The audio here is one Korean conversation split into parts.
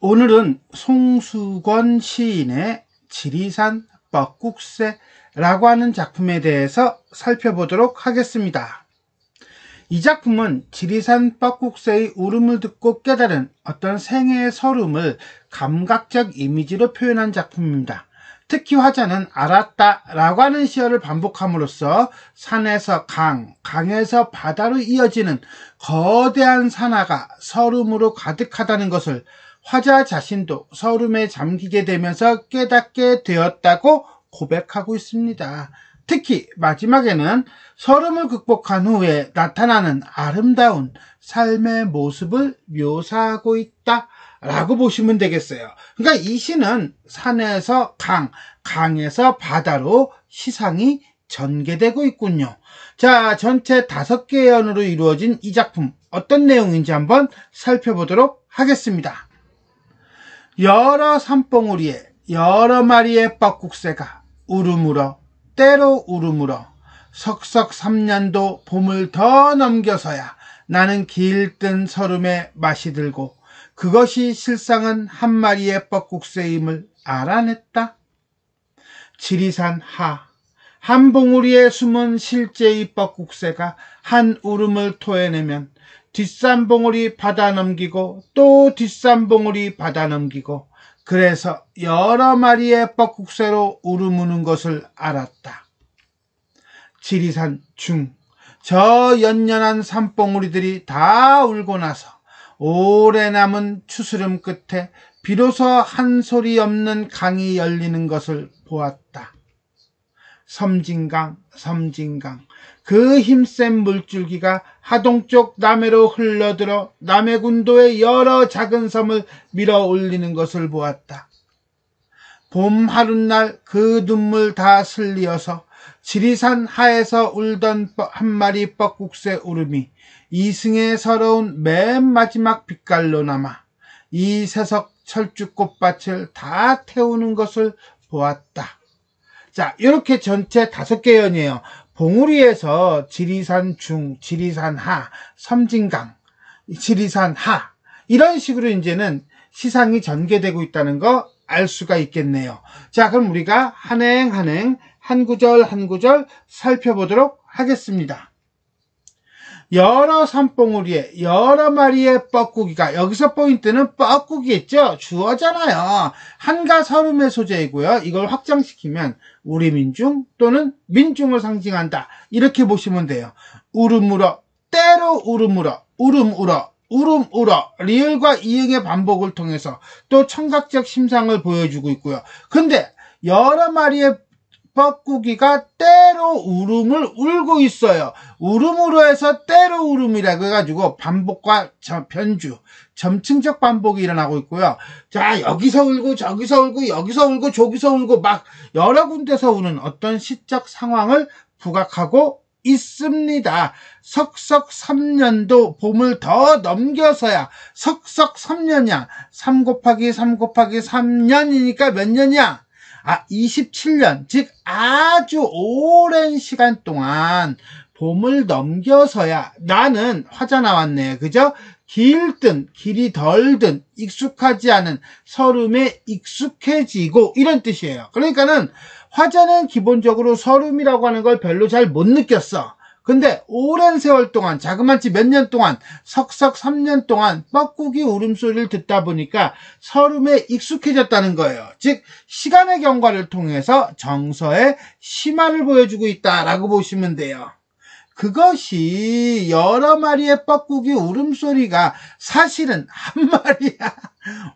오늘은 송수권 시인의 지리산 뻐꾹새라고 하는 작품에 대해서 살펴보도록 하겠습니다. 이 작품은 지리산 뻐꾹새의 울음을 듣고 깨달은 어떤 생애의 서름을 감각적 이미지로 표현한 작품입니다. 특히 화자는 알았다 라고 하는 시어를 반복함으로써 산에서 강, 강에서 바다로 이어지는 거대한 산하가 서름으로 가득하다는 것을 화자 자신도 서름에 잠기게 되면서 깨닫게 되었다고 고백하고 있습니다. 특히 마지막에는 서름을 극복한 후에 나타나는 아름다운 삶의 모습을 묘사하고 있다 라고 보시면 되겠어요. 그러니까 이 시는 산에서 강, 강에서 바다로 시상이 전개되고 있군요. 자, 전체 5개의 연으로 이루어진 이 작품 어떤 내용인지 한번 살펴보도록 하겠습니다. 여러 산봉우리에 여러 마리의 뻐꾹새가 울음울어 때로 울음울어 석석 3년도 봄을 더 넘겨서야 나는 길뜬 서름에 맛이 들고 그것이 실상은 한 마리의 뻐꾹새임을 알아냈다. 지리산 하, 한 봉우리에 숨은 실제의 뻐꾹새가 한 울음을 토해내면 뒷산 봉우리 받아 넘기고 또 뒷산 봉우리 받아 넘기고 그래서 여러 마리의 뻐꾹새로 울음우는 것을 알았다. 지리산 중, 저 연연한 산봉우리들이 다 울고 나서 오래 남은 추스름 끝에 비로소 한 소리 없는 강이 열리는 것을 보았다. 섬진강, 섬진강, 그 힘센 물줄기가 하동쪽 남해로 흘러들어 남해군도의 여러 작은 섬을 밀어 올리는 것을 보았다. 봄 하룻날 그 눈물 다 슬리어서 지리산 하에서 울던 한 마리 뻐꾹새 울음이 이승의 서러운 맨 마지막 빛깔로 남아 이 세석 철쭉꽃밭을 다 태우는 것을 보았다. 자, 이렇게 전체 5개 연이에요. 봉우리에서 지리산 중, 지리산 하, 섬진강, 지리산 하 이런 식으로 이제는 시상이 전개되고 있다는 거 알 수가 있겠네요. 자, 그럼 우리가 한행 한 구절 한 구절 살펴보도록 하겠습니다. 여러 산봉우리에 여러 마리의 뻐꾹이가, 여기서 포인트는 뻐꾹이겠죠. 주어잖아요. 한가 서름의 소재이고요. 이걸 확장시키면 우리 민중 또는 민중을 상징한다. 이렇게 보시면 돼요. 울음울어, 때로 울음울어, 울음울어, 울음울어, 리을과 이응의 반복을 통해서 또 청각적 심상을 보여주고 있고요. 근데 여러 마리의 뻐꾹이가 때로 울음을 울고 있어요. 울음으로 해서 때로 울음이라고 해가지고 반복과 변주, 점층적 반복이 일어나고 있고요. 자, 여기서 울고 저기서 울고 여기서 울고 저기서 울고 막 여러 군데서 우는 어떤 시적 상황을 부각하고 있습니다. 석석 3년도 봄을 더 넘겨서야 석석 3년이야. 3 곱하기 3 곱하기 3년이니까 몇 년이야? 27년, 즉 아주 오랜 시간 동안 봄을 넘겨서야 나는 화자 나왔네. 그죠? 길이 덜 든, 익숙하지 않은 서름에 익숙해지고 이런 뜻이에요. 그러니까는 화자는 기본적으로 서름이라고 하는 걸 별로 잘 못 느꼈어. 근데 오랜 세월 동안, 자그마치 몇 년 동안, 석석 3년 동안 뻐꾹이 울음소리를 듣다 보니까 서름에 익숙해졌다는 거예요. 즉 시간의 경과를 통해서 정서의 심화를 보여주고 있다라고 보시면 돼요. 그것이 여러 마리의 뻐꾹이 울음소리가 사실은 한 마리야.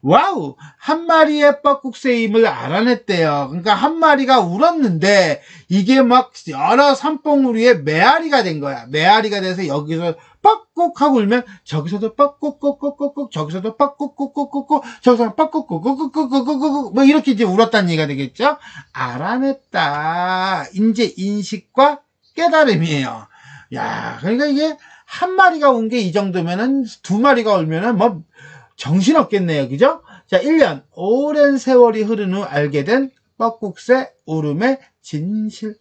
와우! 한 마리의 뻐꾹새임을 알아냈대요. 그러니까 한 마리가 울었는데 이게 막 여러 산봉우리의 메아리가 된 거야. 메아리가 돼서 여기서 뻐꾹 하고 울면 저기서도 뻐꾹꾹꾹꾹꾹, 저기서도 뻐꾹꾹꾹꾹꾹, 저기서 뻐꾹꾹꾹꾹꾹꾹꾹 뭐 이렇게 이제 울었다는 얘기가 되겠죠? 알아냈다. 이제 인식과 깨달음이에요. 야, 그러니까 이게 한 마리가 운 게 이 정도면은 2마리가 울면은 뭐 정신없겠네요. 그죠? 자, 1년 오랜 세월이 흐른 후 알게 된 뻐꾹새 울음의 진실.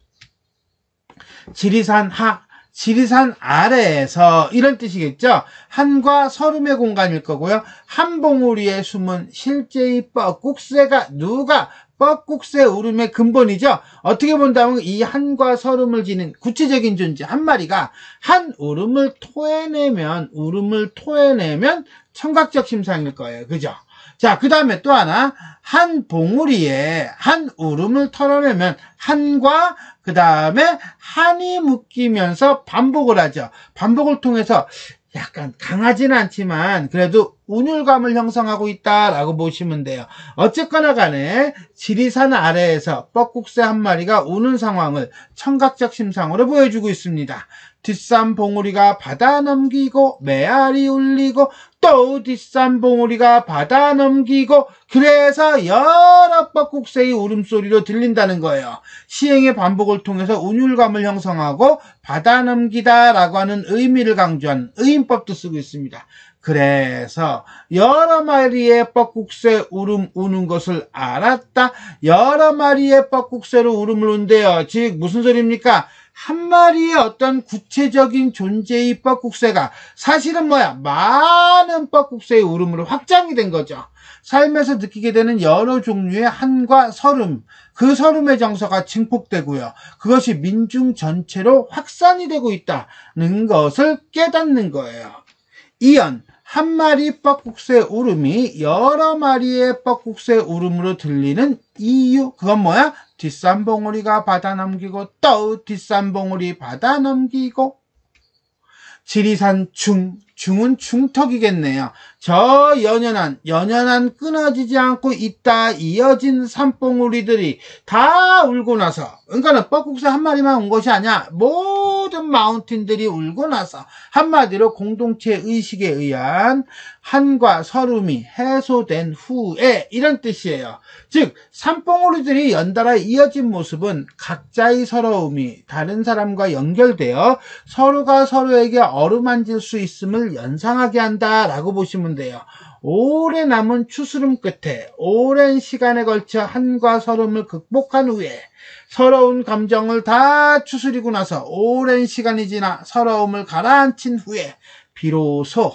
지리산 하, 지리산 아래에서 이런 뜻이겠죠. 한과 서름의 공간일 거고요. 한 봉우리에 숨은 실제의 뻐꾹새가 누가 뻐꾹새 울음의 근본이죠. 어떻게 본다면 이 한과 서름을 지닌 구체적인 존재 한 마리가 한 울음을 토해내면 청각적 심상일 거예요. 그죠? 자, 그 다음에 또 하나, 한 봉우리에 한 울음을 털어내면 한과 그 다음에 한이 묶이면서 반복을 하죠. 반복을 통해서 약간 강하지는 않지만 그래도 운율감을 형성하고 있다라고 보시면 돼요. 어쨌거나 간에 지리산 아래에서 뻐꾹새 한 마리가 우는 상황을 청각적 심상으로 보여주고 있습니다. 뒷산 봉우리가 바다 넘기고 메아리 울리고 또 뒷산 봉우리가 바다 넘기고 그래서 여러 뻐꾹새의 울음소리로 들린다는 거예요. 시행의 반복을 통해서 운율감을 형성하고 바다 넘기다 라고 하는 의미를 강조한 의인법도 쓰고 있습니다. 그래서 여러 마리의 뻐꾹새 울음 우는 것을 알았다. 여러 마리의 뻐꾹새로 울음을 운대요. 즉 무슨 소리입니까? 한 마리의 어떤 구체적인 존재의 뻐꾹새가 사실은 많은 뻐꾹새의 울음으로 확장이 된 거죠. 삶에서 느끼게 되는 여러 종류의 한과 서름, 그 서름의 정서가 증폭되고요. 그것이 민중 전체로 확산이 되고 있다는 것을 깨닫는 거예요. 이연, 한 마리 뻐꾹새 울음이 여러 마리의 뻐꾹새 울음으로 들리는 이유, 그건 뭐야? 뒷산 봉우리가 바다 넘기고 또 뒷산 봉우리 바다 넘기고. 지리산 중은 중턱이겠네요. 저 연연한 끊어지지 않고 있다 이어진 산봉우리들이 다 울고 나서, 그러니까는 뻐꾹새 한 마리만 온 것이 아니야. 모든 마운틴들이 울고 나서 한마디로 공동체 의식에 의한 한과 서름이 해소된 후에 이런 뜻이에요. 즉 산봉우리들이 연달아 이어진 모습은 각자의 서러움이 다른 사람과 연결되어 서로가 서로에게 어루만질 수 있음을 연상하게 한다라고 보시면 돼요. 오래 남은 추스름 끝에 오랜 시간에 걸쳐 한과 서름을 극복한 후에 서러운 감정을 다 추스리고 나서 오랜 시간이 지나 서러움을 가라앉힌 후에 비로소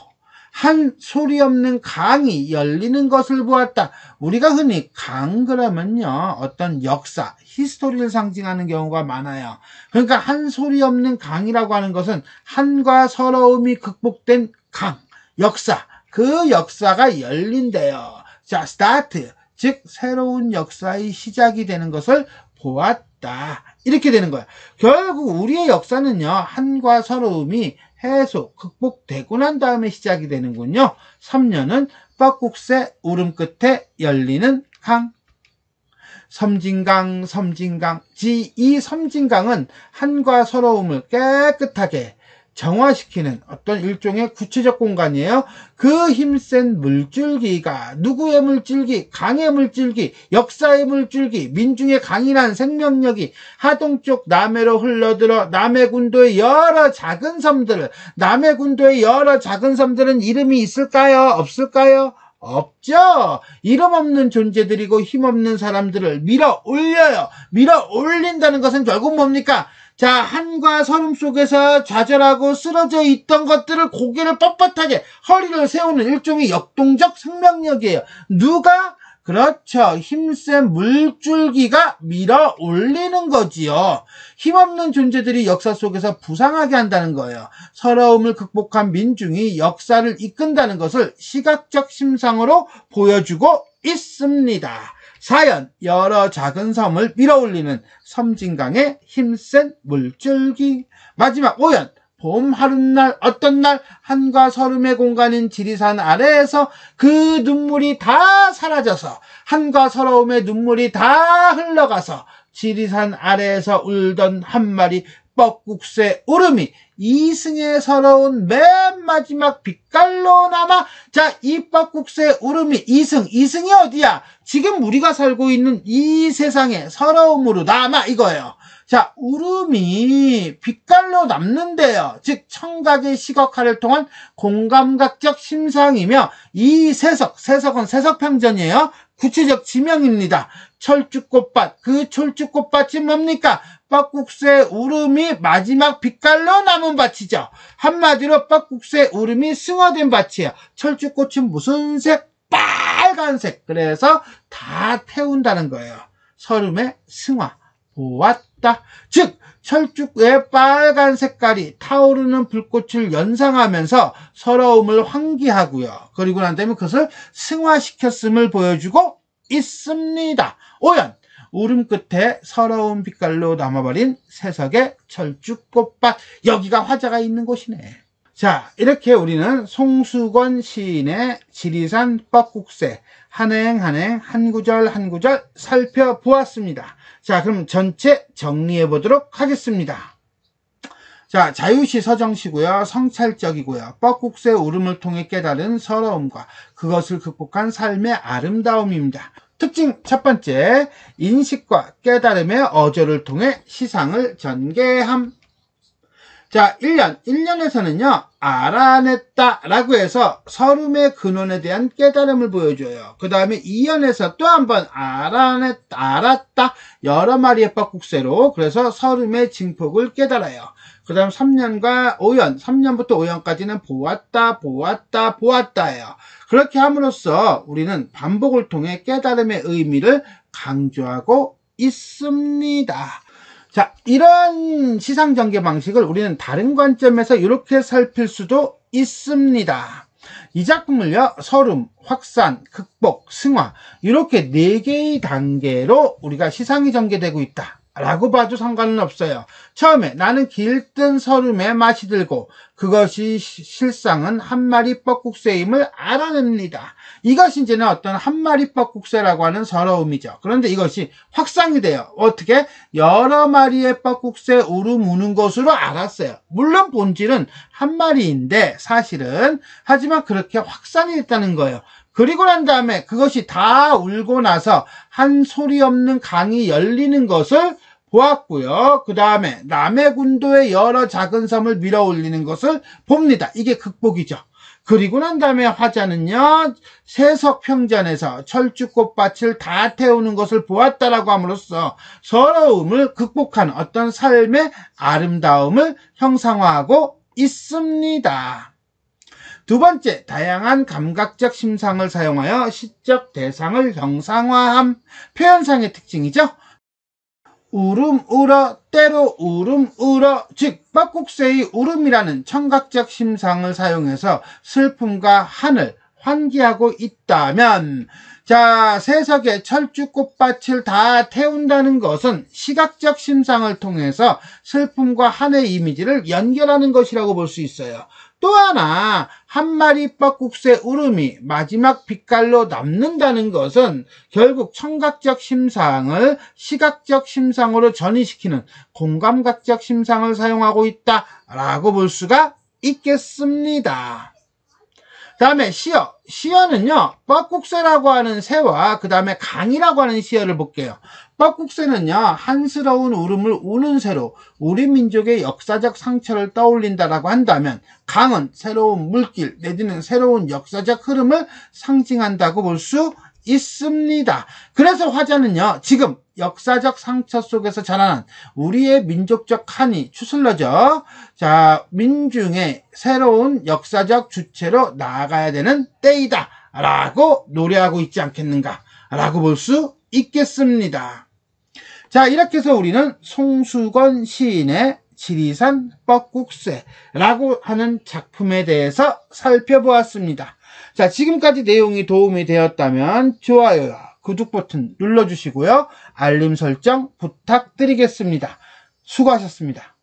한 소리 없는 강이 열리는 것을 보았다. 우리가 흔히 강 그러면요, 어떤 역사, 히스토리를 상징하는 경우가 많아요. 그러니까 한 소리 없는 강이라고 하는 것은 한과 서러움이 극복된 강, 역사, 그 역사가 열린대요. 자, 스타트, 즉 새로운 역사의 시작이 되는 것을 보았다. 이렇게 되는 거예요. 결국 우리의 역사는요, 한과 서러움이 해소, 극복되고 난 다음에 시작이 되는군요. 3년은 뻐꾹새 울음 끝에 열리는 강. 섬진강. 이 섬진강은 한과 서러움을 깨끗하게 정화시키는 어떤 일종의 구체적 공간이에요. 그 힘센 물줄기가 누구의 물줄기? 강의 물줄기, 역사의 물줄기, 민중의 강인한 생명력이 하동쪽 남해로 흘러들어 남해군도의 여러 작은 섬들은 이름이 있을까요? 없을까요? 없죠. 이름 없는 존재들이고 힘없는 사람들을 밀어 올려요. 밀어 올린다는 것은 결국 뭡니까? 자, 한과 서름 속에서 좌절하고 쓰러져 있던 것들을 고개를 뻣뻣하게 허리를 세우는 일종의 역동적 생명력이에요. 누가? 그렇죠. 힘센 물줄기가 밀어 올리는 거지요. 힘없는 존재들이 역사 속에서 부상하게 한다는 거예요. 서러움을 극복한 민중이 역사를 이끈다는 것을 시각적 심상으로 보여주고 있습니다. 4연, 여러 작은 섬을 밀어올리는 섬진강의 힘센 물줄기. 마지막 5연, 봄 하룻날 어떤 날 한과 서름의 공간인 지리산 아래에서 그 눈물이 다 사라져서 한과 서러움의 눈물이 다 흘러가서 지리산 아래에서 울던 한 마리 뻐꾹새 울음이 이승의 서러운 맨 마지막 빛깔로 남아. 자, 이 뻐꾹새 울음이 이승이 어디야? 지금 우리가 살고 있는 이 세상의 서러움으로 남아 이거예요. 자, 울음이 빛깔로 남는데요. 즉 청각의 시각화를 통한 공감각적 심상이며 이 세석은 세석평전이에요. 구체적 지명입니다. 철쭉꽃밭, 그 철쭉꽃밭이 뭡니까? 뻐국새 울음이 마지막 빛깔로 남은 밭이죠. 한마디로 뻐국새 울음이 승화된 밭이에요. 철쭉꽃은 무슨 색? 빨간색. 그래서 다 태운다는 거예요. 설움의 승화. 보았다. 즉 철쭉의 빨간 색깔이 타오르는 불꽃을 연상하면서 서러움을 환기하고요. 그리고 난 다음에 그것을 승화시켰음을 보여주고 있습니다. 오연, 울음 끝에 서러운 빛깔로 남아버린 세석의 철쭉꽃밭. 여기가 화자가 있는 곳이네. 자, 이렇게 우리는 송수권 시인의 지리산 뻐국새 한행 한 구절 한 구절 살펴보았습니다. 자, 그럼 전체 정리해 보도록 하겠습니다. 자, 자유시 서정시고요. 성찰적이고요. 뻐국새 울음을 통해 깨달은 서러움과 그것을 극복한 삶의 아름다움입니다. 특징 첫 번째, 인식과 깨달음의 어조를 통해 시상을 전개함. 자, 1년에서는요, 알아냈다 라고 해서 서름의 근원에 대한 깨달음을 보여줘요. 그 다음에 2년에서 또 한번 알았다, 여러 마리의 뻐국새로, 그래서 서름의 징폭을 깨달아요. 그 다음 3년과 5년, 3년부터 5년까지는 보았다예요. 그렇게 함으로써 우리는 반복을 통해 깨달음의 의미를 강조하고 있습니다. 자, 이런 시상전개 방식을 우리는 다른 관점에서 이렇게 살필 수도 있습니다. 이 작품을요, 서름, 확산, 극복, 승화 이렇게 4개의 단계로 우리가 시상이 전개되고 있다 라고 봐도 상관은 없어요. 처음에 나는 길든 서름에 맛이 들고 그것이 실상은 한 마리 뻐국새임을 알아냅니다. 이것이 이제는 어떤 한 마리 뻐국새라고 하는 서러움이죠. 그런데 이것이 확산이 돼요. 어떻게? 여러 마리의 뻐국새 울음 우는 것으로 알았어요. 물론 본질은 한 마리인데 사실은, 하지만 그렇게 확산이 됐다는 거예요. 그리고 난 다음에 그것이 다 울고 나서 한 소리 없는 강이 열리는 것을 보았고요. 그 다음에 남해 군도의 여러 작은 섬을 밀어 올리는 것을 봅니다. 이게 극복이죠. 그리고 난 다음에 화자는요, 세석평전에서 철쭉꽃밭을 다 태우는 것을 보았다라고 함으로써 서러움을 극복한 어떤 삶의 아름다움을 형상화하고 있습니다. 두 번째, 다양한 감각적 심상을 사용하여 시적 대상을 형상화함. 표현상의 특징이죠. 울음 울어, 때로 울음 울어. 즉 뻐국새의 울음이라는 청각적 심상을 사용해서 슬픔과 한을 환기하고 있다면, 자, 세석의 철쭉꽃밭을 다 태운다는 것은 시각적 심상을 통해서 슬픔과 한의 이미지를 연결하는 것이라고 볼 수 있어요. 또 하나, 한 마리 뻐국새 울음이 마지막 빛깔로 남는다는 것은 결국 청각적 심상을 시각적 심상으로 전이시키는 공감각적 심상을 사용하고 있다라고 볼 수가 있겠습니다. 다음에 시어. 시어는요, 뻐국새라고 하는 새와 그 다음에 강이라고 하는 시어를 볼게요. 뻐국새는요, 한스러운 울음을 우는 새로 우리 민족의 역사적 상처를 떠올린다라고 한다면, 강은 새로운 물길 내지는 새로운 역사적 흐름을 상징한다고 볼 수 있습니다. 그래서 화자는요, 지금 역사적 상처 속에서 자라난 우리의 민족적 한이 추슬러져, 자, 민중의 새로운 역사적 주체로 나아가야 되는 때이다 라고 노래하고 있지 않겠는가 라고 볼 수 있겠습니다. 자, 이렇게 해서 우리는 송수권 시인의 지리산 뻐국새라고 하는 작품에 대해서 살펴보았습니다. 자, 지금까지 내용이 도움이 되었다면 좋아요와 구독 버튼 눌러주시고요. 알림 설정 부탁드리겠습니다. 수고하셨습니다.